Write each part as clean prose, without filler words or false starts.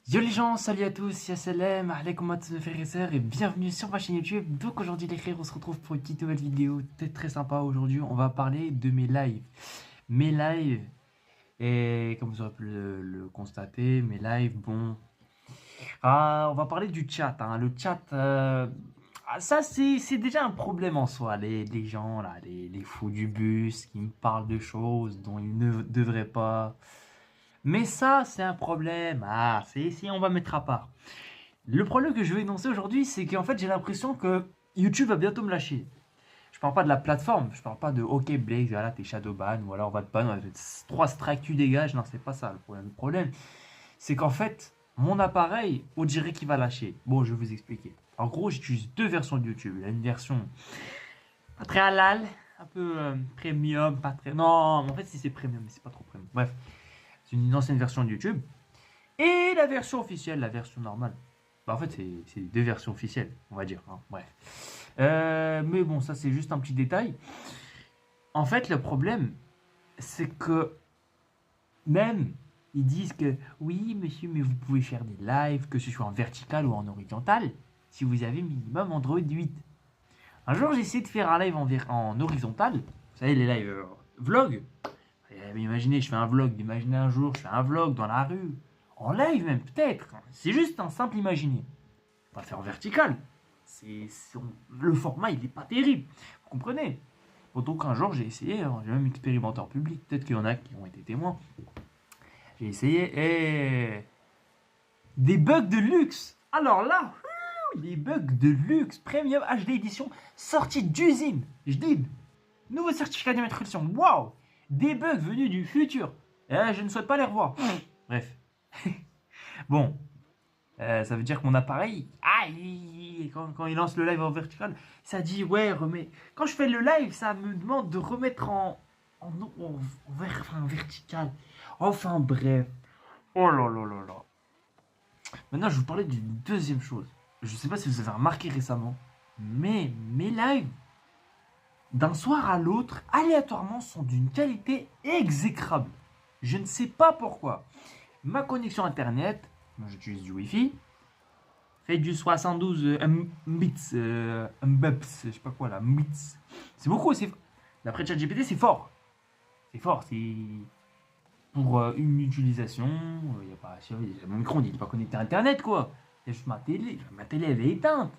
Yo les gens, salut à tous, yassalem, alaikum à tous mes frères et sœurs et bienvenue sur ma chaîne YouTube. Donc aujourd'hui les frères, on se retrouve pour une petite nouvelle vidéo très sympa. Aujourd'hui on va parler de mes lives. Mes lives, et comme vous aurez pu le constater, mes lives, bon... on va parler du chat, hein. Le chat, ça c'est déjà un problème en soi. Les gens là, les fous du bus qui me parlent de choses dont ils ne devraient pas... Mais ça, c'est un problème. Si on va mettre à part. Le problème que je vais énoncer aujourd'hui, c'est qu'en fait, j'ai l'impression que YouTube va bientôt me lâcher. Je parle pas de la plateforme, je parle pas de OK Blaze, voilà, t'es shadowban, ou alors on va te ban, 3 strikes, tu dégages. Non, c'est pas ça le problème. Le problème, c'est qu'en fait, mon appareil, on dirait qu'il va lâcher. Bon, je vais vous expliquer. En gros, j'utilise deux versions de YouTube. Il y a une version pas très halal, un peu premium, pas très. Non, mais en fait, si c'est premium, mais c'est pas trop premium. Bref, c'est une ancienne version de YouTube. Et la version officielle, la version normale. Bah, en fait, c'est deux versions officielles, on va dire, hein. Bref. Mais bon, ça, c'est juste un petit détail. En fait, le problème, c'est que même, ils disent que oui, monsieur, mais vous pouvez faire des lives, que ce soit en vertical ou en horizontal, si vous avez minimum Android 8. Un jour, j'ai essayé de faire un live en horizontal. Vous savez, les lives vlog. Imaginez, je fais un vlog. Imaginez un jour, je fais un vlog dans la rue. En live même, peut-être. C'est juste un simple imaginer. On va le faire en vertical. Le format, il n'est pas terrible. Vous comprenez? Donc un jour, j'ai essayé. Hein, j'ai même expérimenté en public. Peut-être qu'il y en a qui ont été témoins. J'ai essayé et... Des bugs de luxe. Alors là, des bugs de luxe. Premium HD Edition. Sortie d'usine. Je dis. Nouveau certificat d'immatriculation. Waouh. Des bugs venus du futur. Je ne souhaite pas les revoir. Bref. Bon. Ça veut dire que mon appareil, quand il lance le live en vertical, ça dit ouais, remets. Quand je fais le live, ça me demande de remettre en vertical. Enfin bref. Oh là là là là. Maintenant, je vais vous parler d'une deuxième chose. Je ne sais pas si vous avez remarqué récemment, mais mes lives, d'un soir à l'autre, aléatoirement, sont d'une qualité exécrable. Je ne sais pas pourquoi. Ma connexion internet, moi j'utilise du Wi-Fi, fait du 72 Mbits, Mbps, je sais pas quoi là, Mbits. C'est beaucoup, d'après ChatGPT, c'est fort. C'est fort, c'est pour une utilisation, il y a pas, mon micro, il n'est pas connecté à Internet quoi. Il y a juste ma télé elle est éteinte.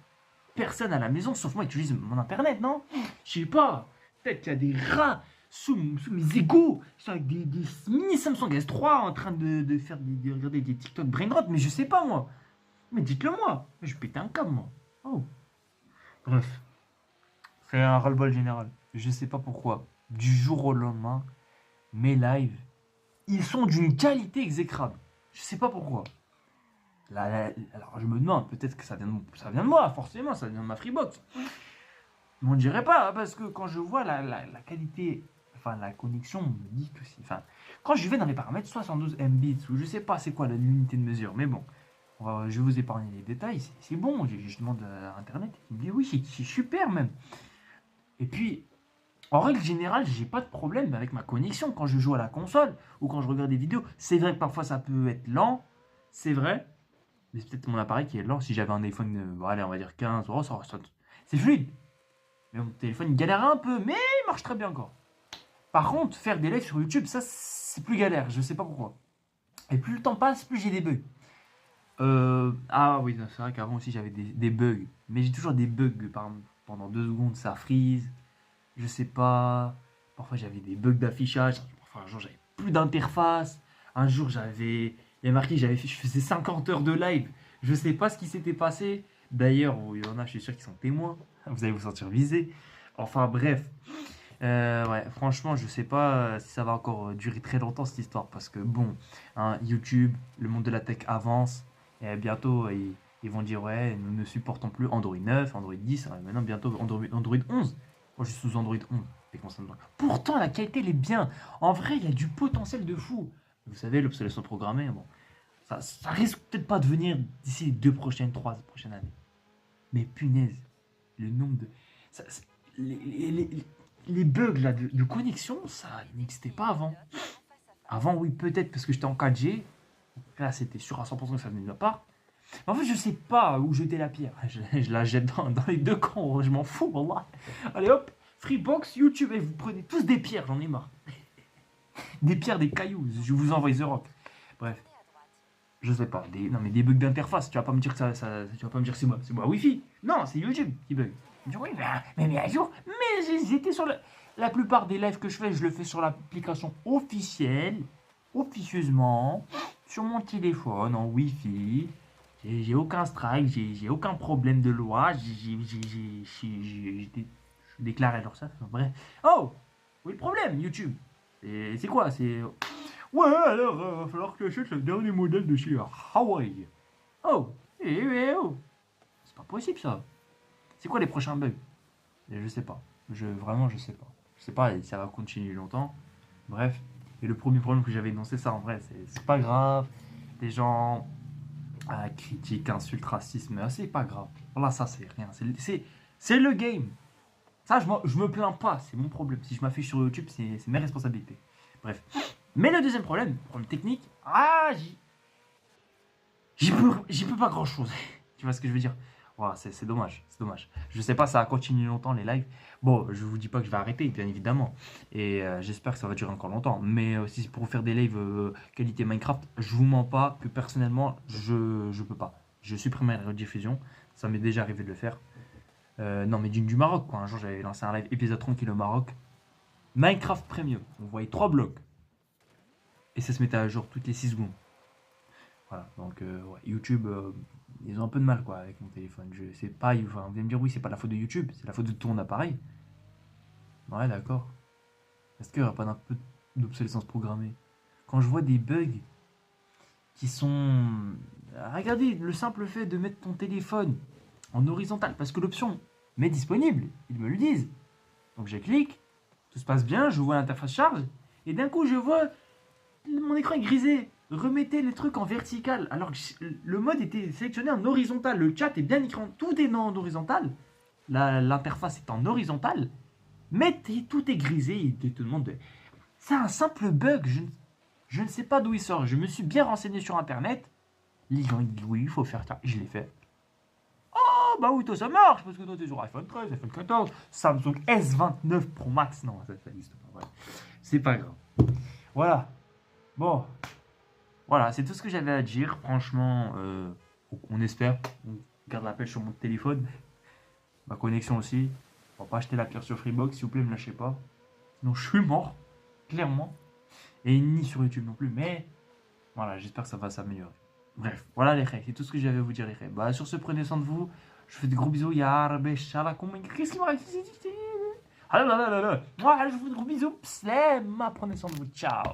Personne à la maison, sauf moi, utilise mon Internet, non? Je sais pas. Peut-être qu'il y a des rats sous mes égouts. Ils sont avec des mini Samsung S3 en train de faire de regarder des TikTok brainrot, mais je sais pas moi. Mais dites-le moi. Je vais péter un câble moi. Oh. Bref. C'est un ras-le-bol général. Je sais pas pourquoi. Du jour au lendemain, mes lives, ils sont d'une qualité exécrable. Je sais pas pourquoi. Alors je me demande, peut-être que ça vient de moi, forcément, ça vient de ma Freebox. Mais on dirait pas, hein, parce que quand je vois la qualité, enfin la connexion, on me dit que c'est. Enfin, quand je vais dans les paramètres 72 Mbits, ou je sais pas c'est quoi l'unité de mesure, mais bon, je vais vous épargner les détails, c'est bon, je demande à Internet, il me dit oui, c'est super même. Et puis, en règle générale, j'ai pas de problème avec ma connexion quand je joue à la console ou quand je regarde des vidéos. C'est vrai que parfois ça peut être lent, c'est vrai, mais c'est peut-être mon appareil qui est lent. Si j'avais un iPhone, allez, on va dire 15 euros, c'est fluide. Mais mon téléphone il galère un peu, mais il marche très bien encore. Par contre, faire des lives sur YouTube, ça c'est plus galère, je sais pas pourquoi. Et plus le temps passe, plus j'ai des bugs. Ah oui, c'est vrai qu'avant aussi j'avais des bugs. Mais j'ai toujours des bugs, par exemple, pendant 2 secondes ça freeze. Je sais pas. Parfois j'avais des bugs d'affichage. Parfois un jour j'avais plus d'interface. Un jour j'avais. Il y a marqué je faisais 50 heures de live. Je sais pas ce qui s'était passé. D'ailleurs, il y en a, je suis sûr, qui sont témoins. Vous allez vous sentir visé. Enfin bref. Ouais, franchement, je sais pas si ça va encore durer très longtemps cette histoire. Parce que bon, hein, YouTube, le monde de la tech avance. Et bientôt, ils vont dire ouais, nous ne supportons plus Android 9, Android 10. Maintenant, bientôt Android 11. Moi, je suis sous Android 11. Pourtant, la qualité, elle est bien. En vrai, il y a du potentiel de fou. Vous savez, l'obsolescence programmée, bon, ça risque peut-être pas de venir d'ici les 3 prochaines années. Mais punaise, le nombre de. ça- ça- les bugs là, de connexion, ça n'existait pas avant. Avant, oui, peut-être parce que j'étais en 4G. Là, c'était sûr à 100% que ça venait de ma part. Mais en fait, je sais pas où jeter la pierre. Je la jette dans les deux camps, je m'en fous, wallah. Allez hop, Freebox, YouTube, et vous prenez tous des pierres, j'en ai marre. Des pierres, des cailloux, je vous envoie The Rock. Bref, je sais pas, non mais des bugs d'interface, tu vas pas me dire que tu vas pas me dire que c'est moi Wi-Fi. Non, c'est YouTube qui bug. Tu me dis, oui, mais à jour, mais j'étais sur la plupart des lives que je fais, je le fais sur l'application officielle, officieusement, sur mon téléphone, en Wi-Fi. J'ai aucun strike, j'ai aucun problème de loi, j'ai déclaré alors ça, bref. Oh, oui, le problème, YouTube. C'est quoi? C'est. Ouais, alors, va falloir que j'achète le dernier modèle de chez Huawei. Oh, oh. C'est pas possible ça. C'est quoi les prochains bugs? Je sais pas. Vraiment, je sais pas. Je sais pas, et ça va continuer longtemps. Bref. Et le premier problème que j'avais énoncé, ça en vrai, c'est pas grave. Les gens critiquent, insultent, racisme, c'est pas grave. Voilà, ça c'est rien. C'est le game. Ça, je me plains pas, c'est mon problème. Si je m'affiche sur YouTube, c'est mes responsabilités. Bref. Mais le deuxième problème technique, j'y peux pas grand chose. Tu vois ce que je veux dire? Voilà, c'est dommage, c'est dommage. Je sais pas, ça va continuer longtemps les lives. Bon, je vous dis pas que je vais arrêter, bien évidemment. Et j'espère que ça va durer encore longtemps. Mais si c'est pour vous faire des lives qualité Minecraft, je vous mens pas que personnellement, je peux pas. Je supprime la rediffusion. Ça m'est déjà arrivé de le faire. Non, mais du Maroc, quoi. Un jour, j'avais lancé un live épisode tranquille au Maroc. Minecraft Premium. On voyait 3 blocs. Et ça se mettait à jour toutes les 6 secondes. Voilà, donc ouais, YouTube, ils ont un peu de mal quoi avec mon téléphone. Je sais pas, vous allez me dire oui, c'est pas la faute de YouTube, c'est la faute de ton appareil. Ouais, d'accord. Est-ce qu'il n'y aura pas d'un peu d'obsolescence programmée? Quand je vois des bugs qui sont. Regardez, le simple fait de mettre ton téléphone en horizontal, parce que l'option m'est disponible, ils me le disent. Donc je clique, tout se passe bien, je vois l'interface charge, et d'un coup je vois mon écran est grisé. Remettez les trucs en vertical. Alors que le mode était sélectionné en horizontal. Le chat est bien écran. Tout est en horizontal. L'interface est en horizontal. Mais tout est grisé. Il te demande. C'est un simple bug. Je ne sais pas d'où il sort. Je me suis bien renseigné sur internet. Les gens ils disent oui, il faut faire ça. Je l'ai fait. Oh, bah oui, toi ça marche. Parce que toi t'es sur iPhone 13, iPhone 14, Samsung S29 Pro Max. Non, ça n'existe pas. Ouais. C'est pas grave. Voilà. Bon, voilà, c'est tout ce que j'avais à dire. Franchement, on espère. On garde la pêche sur mon téléphone. Ma connexion aussi. On va pas acheter la pierre sur Freebox, s'il vous plaît, me lâchez pas. Sinon, je suis mort, clairement. Et ni sur YouTube non plus. Mais voilà, j'espère que ça va s'améliorer. Bref, voilà les règles. C'est tout ce que j'avais à vous dire, les règles. Bah, sur ce, prenez soin de vous. Je vous fais des gros bisous. Ya Rabbi, Shalakoum. Qu'est-ce qu'il m'arrive? Ah là là là là là. Moi, je vous fais des gros bisous. Pslam. Prenez soin de vous. Ciao.